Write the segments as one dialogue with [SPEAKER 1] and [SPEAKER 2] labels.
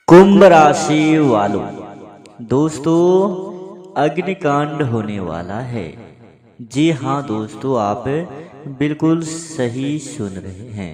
[SPEAKER 1] कुंभ राशि वालों, दोस्तों अग्निकांड होने वाला है। जी हाँ दोस्तों, आप बिल्कुल सही सुन रहे हैं।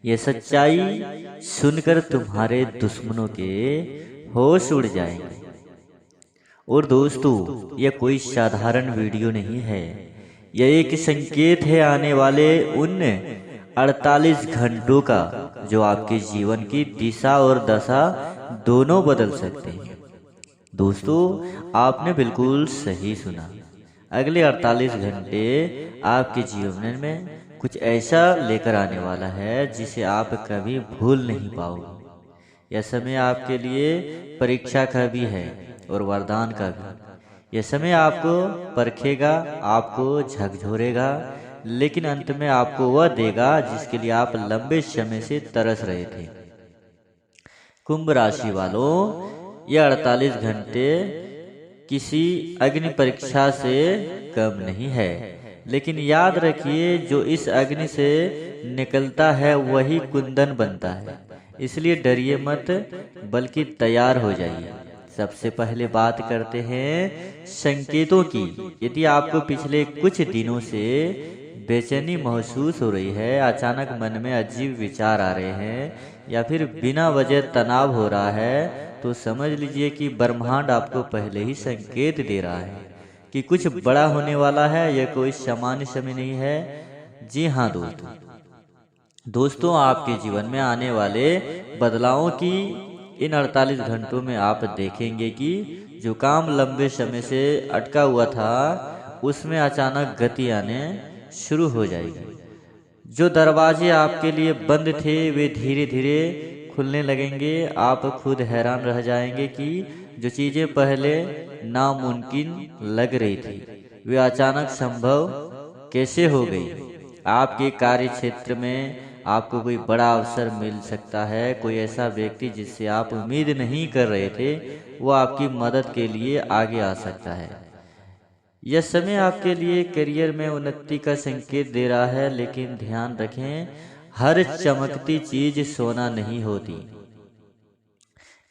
[SPEAKER 1] ये सच्चाई सुनकर तुम्हारे दुश्मनों के होश उड़ जाएंगे। और दोस्तों, यह कोई साधारण वीडियो नहीं है, यह एक संकेत है आने वाले उन 48 घंटों का जो आपके जीवन की दिशा और दशा दोनों बदल सकते हैं। दोस्तों, आपने बिल्कुल सही सुना। अगले 48 घंटे आपके जीवन में कुछ ऐसा लेकर आने वाला है जिसे आप कभी भूल नहीं पाओगे। यह समय आपके लिए परीक्षा का भी है और वरदान का भी। यह समय आपको परखेगा, आपको झकझोरेगा, लेकिन अंत में आपको वह देगा जिसके लिए आप लंबे समय से तरस रहे थे। कुंभ राशि वालों, यह 48 घंटे किसी अग्नि परीक्षा से कम नहीं है, लेकिन याद रखिए जो इस अग्नि से निकलता है वही कुंदन बनता है। इसलिए डरिए मत, बल्कि तैयार हो जाइए। सबसे पहले बात करते हैं संकेतों की। यदि आपको पिछले कुछ दिनों से बेचैनी महसूस हो रही है, अचानक मन में अजीब विचार आ रहे हैं या फिर बिना वजह तनाव हो रहा है, तो समझ लीजिए कि ब्रह्मांड आपको पहले ही संकेत दे रहा है कि कुछ बड़ा होने वाला है। यह कोई सामान्य समय नहीं है। जी हाँ दोस्तों, आपके जीवन में आने वाले बदलावों की इन 48 घंटों में आप देखेंगे कि जो काम लंबे समय से अटका हुआ था उसमें अचानक गति आने शुरू हो जाएगी। जो दरवाजे आपके लिए बंद थे वे धीरे धीरे खुलने लगेंगे। आप खुद हैरान रह जाएंगे कि जो चीजें पहले नामुमकिन लग रही थी वे अचानक संभव कैसे हो गई। आपके कार्य क्षेत्र में आपको कोई बड़ा अवसर मिल सकता है। कोई ऐसा व्यक्ति जिससे आप उम्मीद नहीं कर रहे थे वो आपकी मदद के लिए आगे आ सकता है। यह समय आपके लिए करियर में उन्नति का संकेत दे रहा है, लेकिन ध्यान रखें हर चमकती चीज सोना नहीं होती।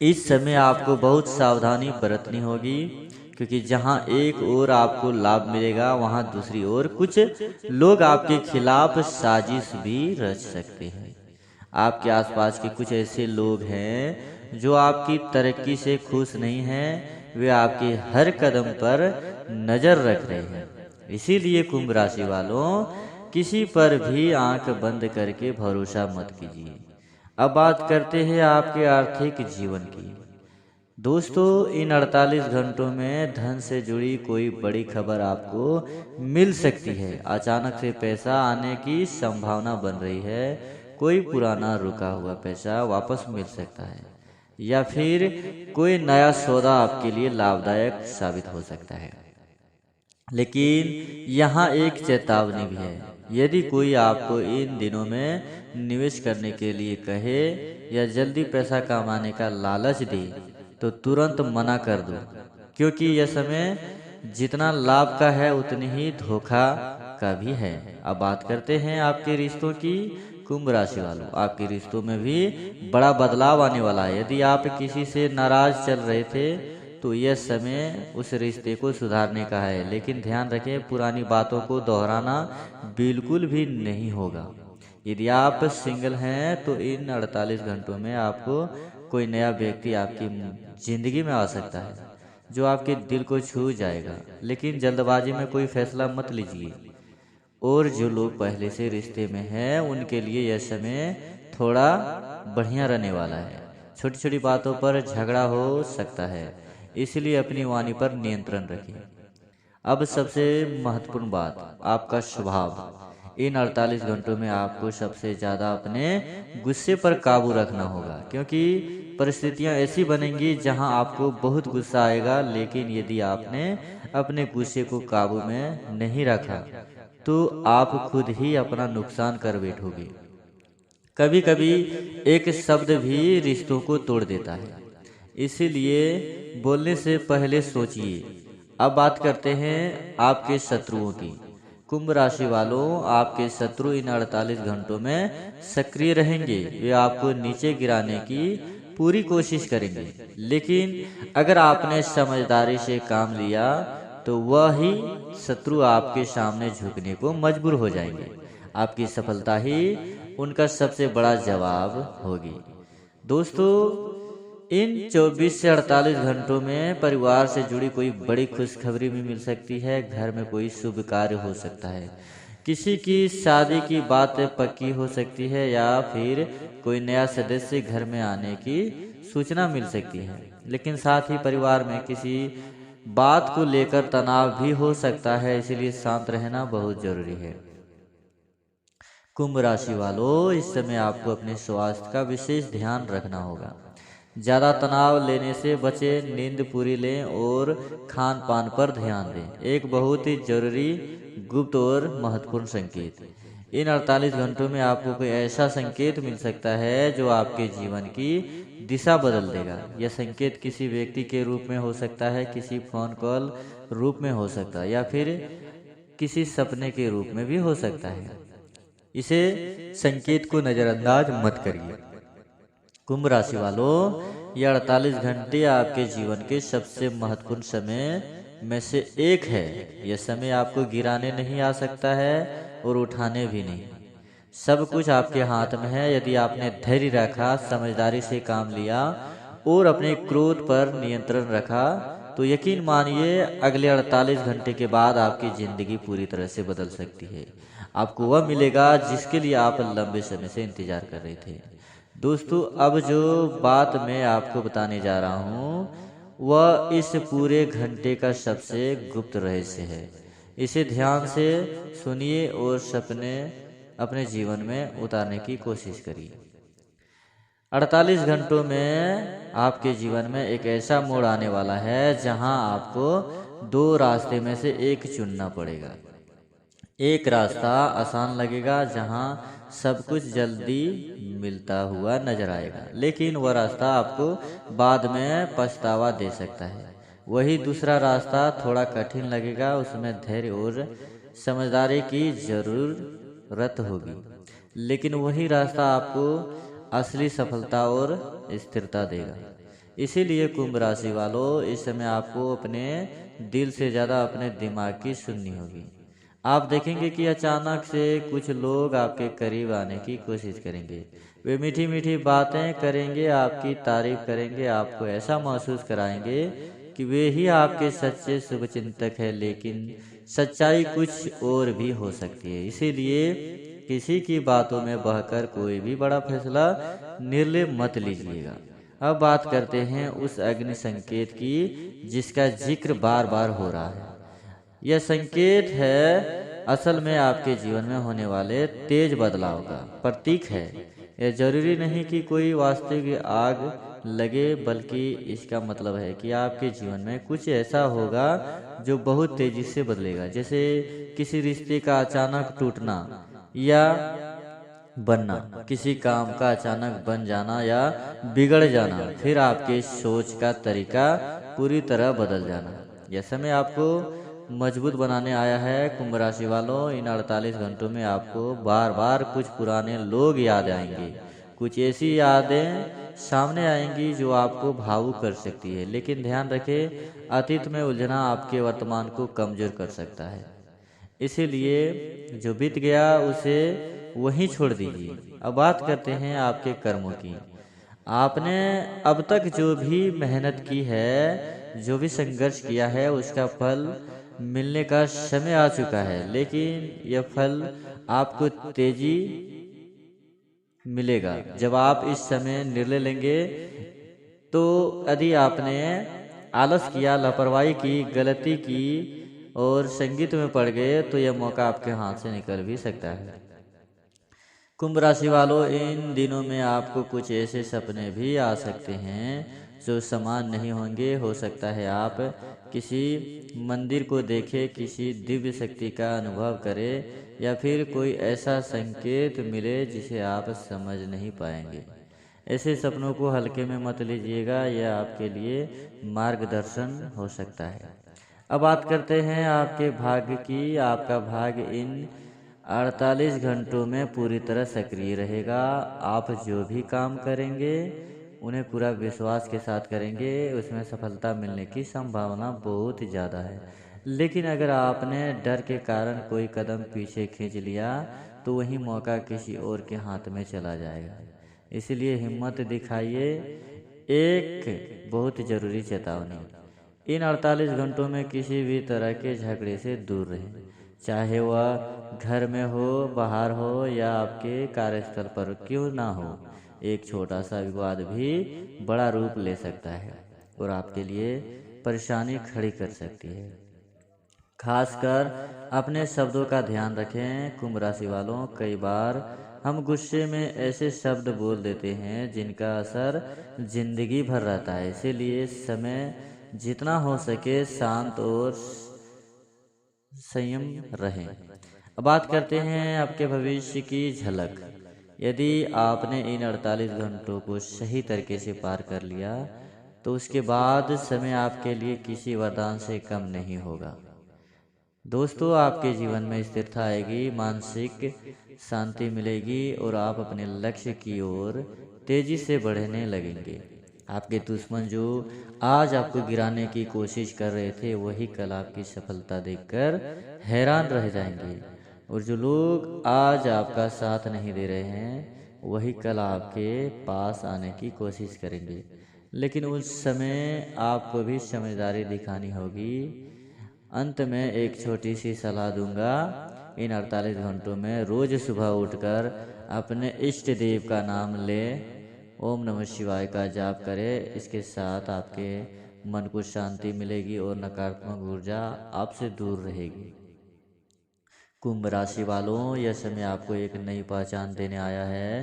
[SPEAKER 1] इस समय आपको बहुत सावधानी बरतनी होगी, क्योंकि जहां एक ओर आपको लाभ मिलेगा वहां दूसरी ओर कुछ लोग आपके खिलाफ साजिश भी रच सकते हैं। आपके आसपास के कुछ ऐसे लोग हैं जो आपकी तरक्की से खुश नहीं हैं। वे आपके हर कदम पर नजर रख रहे हैं। इसीलिए कुंभ राशि वालों, किसी पर भी आंख बंद करके भरोसा मत कीजिए। अब बात करते हैं आपके आर्थिक जीवन की। दोस्तों, इन 48 घंटों में धन से जुड़ी कोई बड़ी खबर आपको मिल सकती है। अचानक से पैसा आने की संभावना बन रही है। कोई पुराना रुका हुआ पैसा वापस मिल सकता है या फिर कोई नया सौदा आपके लिए लाभदायक साबित हो सकता है। लेकिन यहाँ एक चेतावनी भी है। यदि कोई आपको इन दिनों में निवेश करने के लिए कहे या जल्दी पैसा कमाने का लालच दे तो तुरंत मना कर दो, क्योंकि यह समय जितना लाभ का है उतनी ही धोखा का भी है। अब बात करते हैं आपके रिश्तों की। कुंभ राशि वालों, आपके रिश्तों में भी बड़ा बदलाव आने वाला है। यदि आप किसी से नाराज चल रहे थे तो यह समय उस रिश्ते को सुधारने का है, लेकिन ध्यान रखें पुरानी बातों को दोहराना बिल्कुल भी नहीं होगा। यदि आप सिंगल हैं तो इन 48 घंटों में आपको कोई नया व्यक्ति आपकी जिंदगी में आ सकता है जो आपके दिल को छू जाएगा, लेकिन जल्दबाजी में कोई फैसला मत लीजिए। और जो लोग पहले से रिश्ते में हैं उनके लिए यह समय थोड़ा बढ़िया रहने वाला है। छोटी छोटी बातों पर झगड़ा हो सकता है, इसलिए अपनी वाणी पर नियंत्रण रखिए। अब सबसे महत्वपूर्ण बात, आपका स्वभाव। इन 48 घंटों में आपको सबसे ज्यादा अपने गुस्से पर काबू रखना होगा, क्योंकि परिस्थितियां ऐसी बनेंगी जहां आपको बहुत गुस्सा आएगा। लेकिन यदि आपने अपने गुस्से को काबू में नहीं रखा तो आप खुद ही अपना नुकसान कर बैठोगे। कभी कभी एक शब्द भी रिश्तों को तोड़ देता है, इसीलिए बोलने से पहले सोचिए। अब बात करते हैं आपके शत्रुओं की। कुंभ राशि वालों, आपके शत्रु इन 48 घंटों में सक्रिय रहेंगे। वे आपको नीचे गिराने की पूरी कोशिश करेंगे, लेकिन अगर आपने समझदारी से काम लिया तो वही शत्रु आपके सामने झुकने को मजबूर हो जाएंगे। आपकी सफलता ही उनका सबसे बड़ा जवाब होगी। दोस्तों, इन 24 से 48 घंटों में परिवार से जुड़ी कोई बड़ी खुशखबरी भी मिल सकती है। घर में कोई शुभ कार्य हो सकता है, किसी की शादी की बात पक्की हो सकती है, या फिर कोई नया सदस्य घर में आने की सूचना मिल सकती है। लेकिन साथ ही परिवार में किसी बात को लेकर तनाव भी हो सकता है, इसीलिए शांत रहना बहुत जरूरी है। कुंभ राशि वालों, इस समय आपको अपने स्वास्थ्य का विशेष ध्यान रखना होगा। ज़्यादा तनाव लेने से बचें, नींद पूरी लें और खान पान पर ध्यान दें। एक बहुत ही जरूरी, गुप्त और महत्वपूर्ण संकेत। इन 48 घंटों में आपको कोई ऐसा संकेत मिल सकता है जो आपके जीवन की दिशा बदल देगा। यह संकेत किसी व्यक्ति के रूप में हो सकता है, किसी फोन कॉल रूप में हो सकता है, या फिर किसी सपने के रूप में भी हो सकता है। इसे संकेत को नजरअंदाज मत करिए। कुंभ राशि वालों, यह 48 घंटे आपके जीवन के सबसे महत्वपूर्ण समय में से एक है। यह समय आपको गिराने नहीं आ सकता है और उठाने भी नहीं। सब कुछ आपके हाथ में है। यदि आपने धैर्य रखा, समझदारी से काम लिया और अपने क्रोध पर नियंत्रण रखा, तो यकीन मानिए अगले 48 घंटे के बाद आपकी जिंदगी पूरी तरह से बदल सकती है। आपको वह मिलेगा जिसके लिए आप लंबे समय से इंतजार कर रहे थे। दोस्तों, अब जो बात मैं आपको बताने जा रहा हूँ वह इस पूरे घंटे का सबसे गुप्त रहस्य है। इसे ध्यान से सुनिए और सपने अपने जीवन में उतारने की कोशिश करिए। 48 घंटों में आपके जीवन में एक ऐसा मोड़ आने वाला है जहां आपको दो रास्ते में से एक चुनना पड़ेगा। एक रास्ता आसान लगेगा, जहां सब कुछ जल्दी मिलता हुआ नजर आएगा, लेकिन वह रास्ता आपको बाद में पछतावा दे सकता है। वही दूसरा रास्ता थोड़ा कठिन लगेगा, उसमें धैर्य और समझदारी की जरूरत होगी, लेकिन वही रास्ता आपको असली सफलता और स्थिरता देगा। इसीलिए कुंभ राशि वालों, इस समय आपको अपने दिल से ज़्यादा अपने दिमाग की सुननी होगी। आप देखेंगे कि अचानक से कुछ लोग आपके करीब आने की कोशिश करेंगे। वे मीठी मीठी बातें करेंगे, आपकी तारीफ करेंगे, आपको ऐसा महसूस कराएंगे कि वे ही आपके सच्चे शुभचिंतक हैं। लेकिन सच्चाई कुछ और भी हो सकती है। इसीलिए किसी की बातों में बहकर कोई भी बड़ा फैसला निर्णय मत लीजिएगा। अब बात करते हैं उस अग्नि संकेत की जिसका जिक्र बार बार हो रहा है। यह संकेत है असल में आपके जीवन में होने वाले तेज बदलाव का प्रतीक है। यह जरूरी नहीं कि कोई वास्तविक आग लगे, बल्कि इसका मतलब है कि आपके जीवन में कुछ ऐसा होगा जो बहुत तेजी से बदलेगा। जैसे किसी रिश्ते का अचानक टूटना या बनना, किसी काम का अचानक बन जाना या बिगड़ जाना, फिर आपके सोच का तरीका पूरी तरह बदल जाना। यह समय आपको मजबूत बनाने आया है। कुंभ राशि वालों, इन 48 घंटों में आपको बार बार कुछ पुराने लोग याद आएंगे, कुछ ऐसी यादें सामने आएंगी जो आपको भावुक कर सकती है। लेकिन ध्यान रखें, अतीत में उलझना आपके वर्तमान को कमजोर कर सकता है। इसीलिए जो बीत गया उसे वहीं छोड़ दीजिए। अब बात करते हैं आपके कर्मों की। आपने अब तक जो भी मेहनत की है, जो भी संघर्ष किया है, उसका फल मिलने का समय आ चुका है। लेकिन यह फल आपको तेजी मिलेगा जब आप इस समय निर्णय लेंगे। तो यदि आपने आलस किया, लापरवाही की, गलती की और संगीत में पड़ गए, तो यह मौका आपके हाथ से निकल भी सकता है। कुंभ राशि वालों, इन दिनों में आपको कुछ ऐसे सपने भी आ सकते हैं जो समान नहीं होंगे। हो सकता है आप किसी मंदिर को देखें, किसी दिव्य शक्ति का अनुभव करें, या फिर कोई ऐसा संकेत मिले जिसे आप समझ नहीं पाएंगे। ऐसे सपनों को हल्के में मत लीजिएगा, यह आपके लिए मार्गदर्शन हो सकता है। अब बात करते हैं आपके भाग्य की। आपका भाग्य इन 48 घंटों में पूरी तरह सक्रिय रहेगा। आप जो भी काम करेंगे उन्हें पूरा विश्वास के साथ करेंगे, उसमें सफलता मिलने की संभावना बहुत ज़्यादा है। लेकिन अगर आपने डर के कारण कोई कदम पीछे खींच लिया तो वही मौका किसी और के हाथ में चला जाएगा। इसलिए हिम्मत दिखाइए। एक बहुत ज़रूरी चेतावनी, इन 48 घंटों में किसी भी तरह के झगड़े से दूर रहें, चाहे वह घर में हो, बाहर हो या आपके कार्यस्थल पर क्यों ना हो। एक छोटा सा विवाद भी बड़ा रूप ले सकता है और आपके लिए परेशानी खड़ी कर सकती है। खासकर अपने शब्दों का ध्यान रखें। कुंभ राशि वालों, कई बार हम गुस्से में ऐसे शब्द बोल देते हैं जिनका असर जिंदगी भर रहता है। इसीलिए समय जितना हो सके शांत और संयम रहें। अब बात करते हैं आपके भविष्य की झलक। यदि आपने इन 48 घंटों को सही तरीके से पार कर लिया तो उसके बाद समय आपके लिए किसी वरदान से कम नहीं होगा। दोस्तों, आपके जीवन में स्थिरता आएगी, मानसिक शांति मिलेगी और आप अपने लक्ष्य की ओर तेजी से बढ़ने लगेंगे। आपके दुश्मन जो आज आपको गिराने की कोशिश कर रहे थे, वही कल आपकी सफलता देखकर हैरान रह जाएंगे। और जो लोग आज आपका साथ नहीं दे रहे हैं, वही कल आपके पास आने की कोशिश करेंगे। लेकिन उस समय आपको भी समझदारी दिखानी होगी। अंत में एक छोटी सी सलाह दूंगा। इन 48 घंटों में रोज सुबह उठकर अपने इष्ट देव का नाम ले, ओम नमः शिवाय का जाप करें। इसके साथ आपके मन को शांति मिलेगी और नकारात्मक ऊर्जा आपसे दूर रहेगी। कुंभ राशि वालों, यह समय आपको एक नई पहचान देने आया है,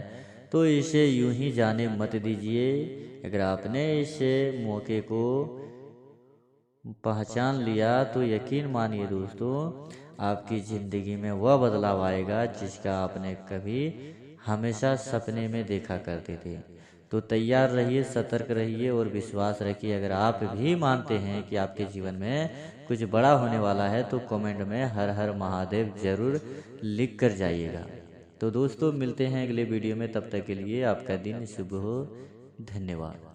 [SPEAKER 1] तो इसे यूं ही जाने मत दीजिए। अगर आपने इस मौके को पहचान लिया तो यकीन मानिए दोस्तों, आपकी ज़िंदगी में वह बदलाव आएगा जिसका आपने कभी हमेशा सपने में देखा करते थे। तो तैयार रहिए, सतर्क रहिए और विश्वास रखिए। अगर आप भी मानते हैं कि आपके जीवन में कुछ बड़ा होने वाला है तो कमेंट में हर हर महादेव जरूर लिख कर जाइएगा। तो दोस्तों, मिलते हैं अगले वीडियो में। तब तक के लिए आपका दिन शुभ हो। धन्यवाद।